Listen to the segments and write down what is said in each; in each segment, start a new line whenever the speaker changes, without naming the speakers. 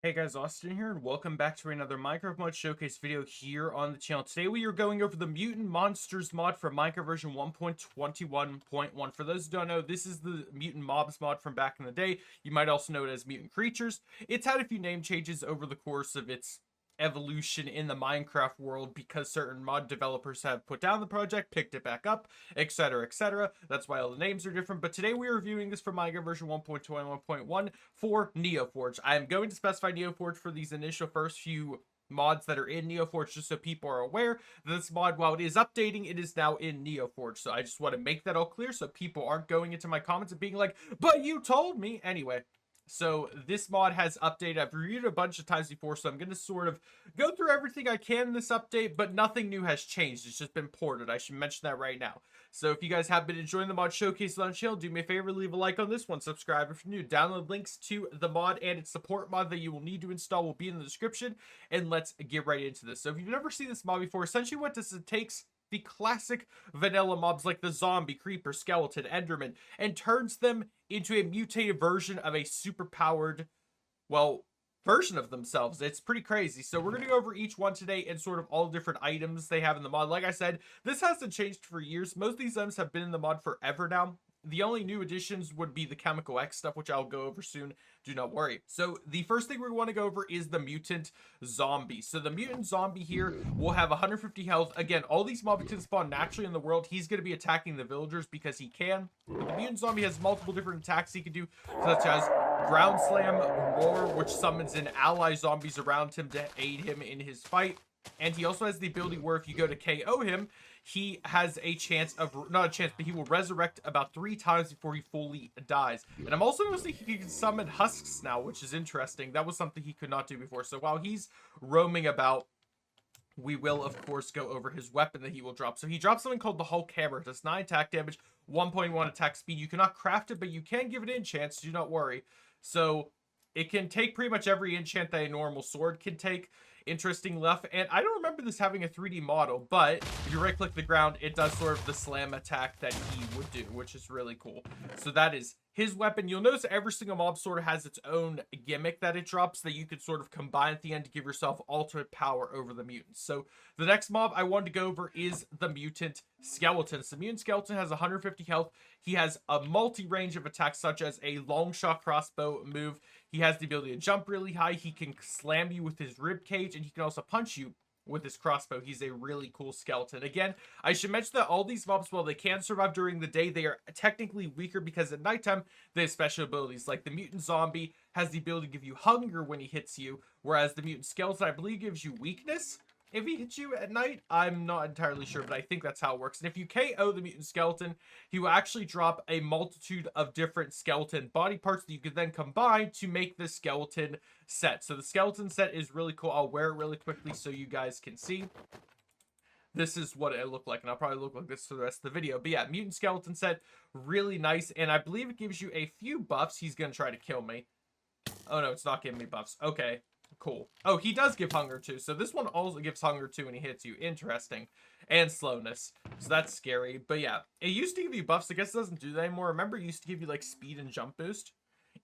Hey guys, Austin here, and welcome back to another Minecraft mod showcase video here on the channel. Today we are going over the Mutant Monsters mod for Minecraft version 1.21.1. For those who don't know, this is the Mutant Mobs mod from back in the day. You might also know it as Mutant Creatures. It's had a few name changes over the course of its evolution in the Minecraft world because certain mod developers have put down the project, picked it back up, etc, etc. That's why all the names are different. But today we are reviewing this for Minecraft version 1.21.1 for NeoForge. I am going to specify NeoForge for these initial first few mods that are in NeoForge, just so people are aware that this mod, while it is updating, it is now in NeoForge. So I just want to make that all clear so people aren't going into my comments and being like, but you told me. Anyway, so this mod has updated. I've reviewed it a bunch of times before, so I'm going to sort of go through everything I can in this update, but nothing new has changed. It's just been ported. I should mention that right now. So if you guys have been enjoying the mod showcase on the channel, do me a favor, leave a like on this one, subscribe if you're new. Download links to the mod and its support mod that you will need to install will be in the description, and let's get right into this. So if you've never seen this mod before, essentially what this takes the classic vanilla mobs like the zombie, creeper, skeleton, enderman, and turns them into a mutated version of a super powered, well, version of themselves. It's pretty crazy. So we're going to go over each one today and sort of all the different items they have in the mod. Like I said, this hasn't changed for years. Most of these items have been in the mod forever now. The only new additions would be the Chemical X stuff, which I'll go over soon. Do not worry. So the first thing we want to go over is the Mutant Zombie. So the Mutant Zombie here will have 150 health. Again, all these mobs can spawn naturally in the world. He's going to be attacking the villagers because he can. But the Mutant Zombie has multiple different attacks he can do, such as Ground Slam, Roar, which summons in ally zombies around him to aid him in his fight. And he also has the ability where if you go to KO him, he has a chance of, not a chance, but he will resurrect about 3 times before he fully dies. And I'm also noticing he can summon husks now, which is interesting. That was something he could not do before. So while he's roaming about, we will, of course, go over his weapon that he will drop. So he drops something called the Hulk Hammer. It does 9 attack damage, 1.1 attack speed. You cannot craft it, but you can give it an enchant, do not worry. So it can take pretty much every enchant that a normal sword can take. Interesting enough, and I don't remember this having a 3D model, but if you right click the ground, it does sort of the slam attack that he would do, which is really cool. So that is his weapon. You'll notice every single mob sort of has its own gimmick that it drops that you could sort of combine at the end to give yourself ultimate power over the mutants. So the next mob I wanted to go over is the Mutant Skeleton. So the Mutant Skeleton has 150 health. He has a multi-range of attacks such as a long shot crossbow move. He has the ability to jump really high. He can slam you with his rib cage, and he can also punch you with his crossbow. He's a really cool skeleton. Again, I should mention that all these mobs, while they can survive during the day, they are technically weaker because at nighttime they have special abilities. Like the Mutant Zombie has the ability to give you hunger when he hits you, whereas the Mutant Skeleton, I believe, gives you weakness if he hits you at night. I'm not entirely sure, but I think that's how it works. And if you KO the Mutant Skeleton, he will actually drop a multitude of different skeleton body parts that you can then combine to make the skeleton set. So the skeleton set is really cool. I'll wear it really quickly so you guys can see. This is what it looked like, and I'll probably look like this for the rest of the video. But yeah, Mutant Skeleton set, really nice, and I believe it gives you a few buffs. He's going to try to kill me. Oh no, it's not giving me buffs. Okay. Cool. Oh, he does give hunger too. So this one also gives hunger too when he hits you. Interesting. And slowness. So that's scary. But yeah, it used to give you buffs. I guess it doesn't do that anymore. Remember, it used to give you like speed and jump boost.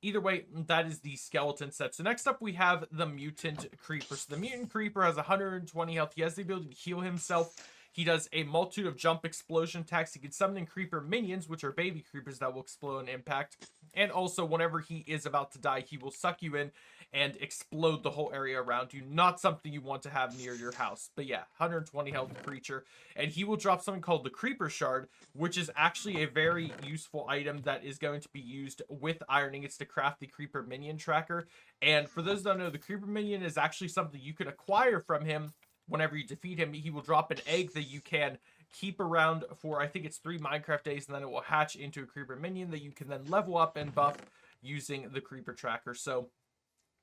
Either way, that is the skeleton set. So next up we have the Mutant Creeper. So the Mutant Creeper has 120 health. He has the ability to heal himself. He does a multitude of jump explosion attacks. He can summon in creeper minions, which are baby creepers that will explode on impact. And also, whenever he is about to die, he will suck you in and explode the whole area around you. Not something you want to have near your house. But yeah, 120 health creature. And he will drop something called the Creeper Shard, which is actually a very useful item that is going to be used with ironing. It's to craft the creeper minion tracker. And for those that don't know, the creeper minion is actually something you can acquire from him. Whenever you defeat him, he will drop an egg that you can keep around for, I think it's 3 Minecraft days, and then it will hatch into a creeper minion that you can then level up and buff using the creeper tracker. So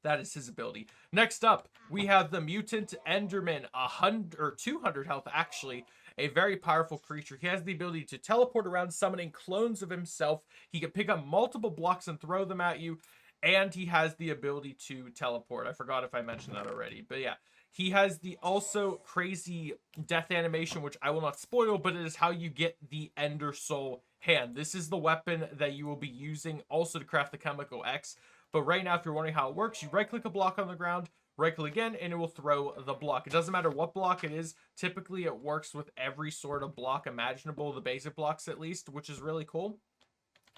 that is his ability. Next up, we have the Mutant Enderman, 100 or 200 health actually. A very powerful creature. He has the ability to teleport around, summoning clones of himself. He can pick up multiple blocks and throw them at you, and he has the ability to teleport. I forgot if I mentioned that already, but yeah. He has the also crazy death animation, which I will not spoil, but it is how you get the Ender Soul hand. This is the weapon that you will be using also to craft the Chemical X. But right now, if you're wondering how it works, you right click a block on the ground, right click again, and it will throw the block. It doesn't matter what block it is. Typically, it works with every sort of block imaginable, the basic blocks at least, which is really cool.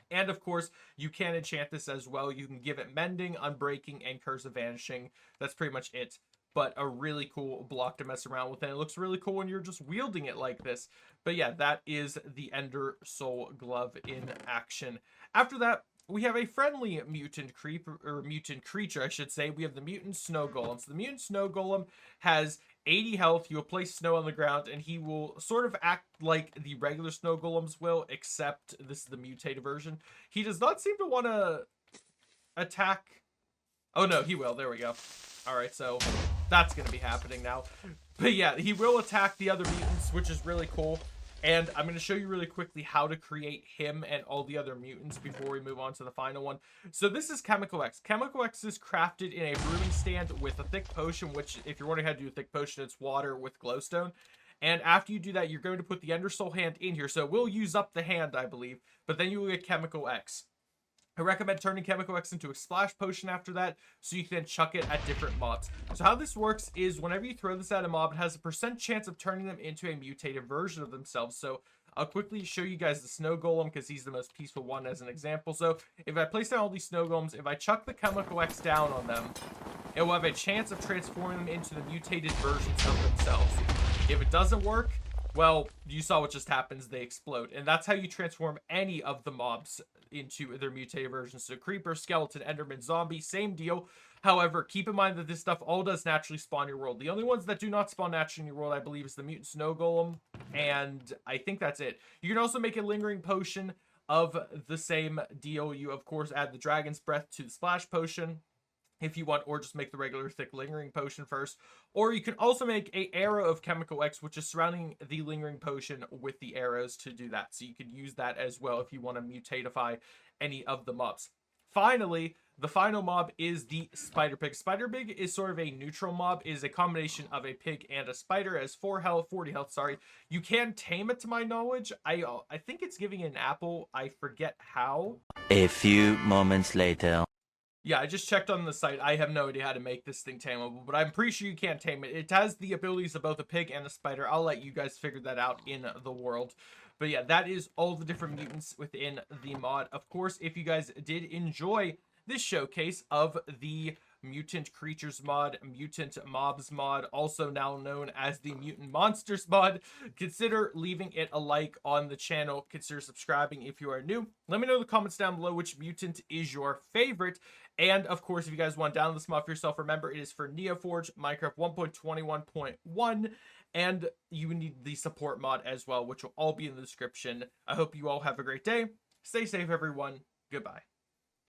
And of course, you can enchant this as well. You can give it Mending, Unbreaking, and Curse of Vanishing. That's pretty much it. But a really cool block to mess around with. And it looks really cool when you're just wielding it like this. But yeah, that is the Ender Soul Glove in action. After that, we have a friendly mutant creature, I should say. We have the Mutant Snow Golem. So the Mutant Snow Golem has 80 health. You will place snow on the ground, and he will sort of act like the regular snow golems will, except this is the mutated version. He does not seem to want to attack. Oh, no, he will. There we go. All right, so that's going to be happening now. But yeah, he will attack the other mutants, which is really cool. And I'm going to show you really quickly how to create him and all the other mutants before we move on to the final one. So this is Chemical X. Chemical X is crafted in a brewing stand with a thick potion, which if you're wondering how to do a thick potion, it's water with glowstone. And after you do that, you're going to put the Ender Soul hand in here. So we'll use up the hand, I believe, but then you will get Chemical X. I recommend turning Chemical X into a splash potion after that, so you can chuck it at different mobs. So how this works is whenever you throw this at a mob, it has a % chance of turning them into a mutated version of themselves. So I'll quickly show you guys the Snow Golem, because he's the most peaceful one as an example. So if I place down all these Snow Golems, if I chuck the Chemical X down on them, it will have a chance of transforming them into the mutated versions of themselves. If it doesn't work, well, you saw what just happens. They explode. And that's how you transform any of the mobs into their mutated versions. So Creeper, Skeleton, Enderman, Zombie, same deal. However, keep in mind that this stuff all does naturally spawn in your world. The only ones that do not spawn naturally in your world, I believe, is the Mutant Snow Golem. And I think that's it. You can also make a Lingering Potion of the same deal. You, of course, add the Dragon's Breath to the Splash Potion if you want, or just make the regular thick Lingering Potion first. Or you can also make a arrow of Chemical X, which is surrounding the Lingering Potion with the arrows to do that. So you could use that as well if you want to mutatify any of the mobs. Finally, the final mob is the Spider Pig. Spider Pig is sort of a neutral mob. It is a combination of a pig and a spider. It has 40 health, sorry. You can tame it to my knowledge. I think it's giving an apple. I forget how.
A few moments later.
Yeah, I just checked on the site. I have no idea how to make this thing tameable, but I'm pretty sure you can't tame it. It has the abilities of both a pig and a spider. I'll let you guys figure that out in the world. But yeah, that is all the different mutants within the mod. Of course, if you guys did enjoy this showcase of the Mutant Creatures mod, Mutant Mobs mod, also now known as the Mutant Monsters mod, consider leaving it a like on the channel. Consider subscribing if you are new. Let me know in the comments down below which mutant is your favorite. And of course, if you guys want to download this mod for yourself, remember it is for NeoForge, Minecraft 1.21.1, and you need the support mod as well, which will all be in the description. I hope you all have a great day. Stay safe, everyone. Goodbye.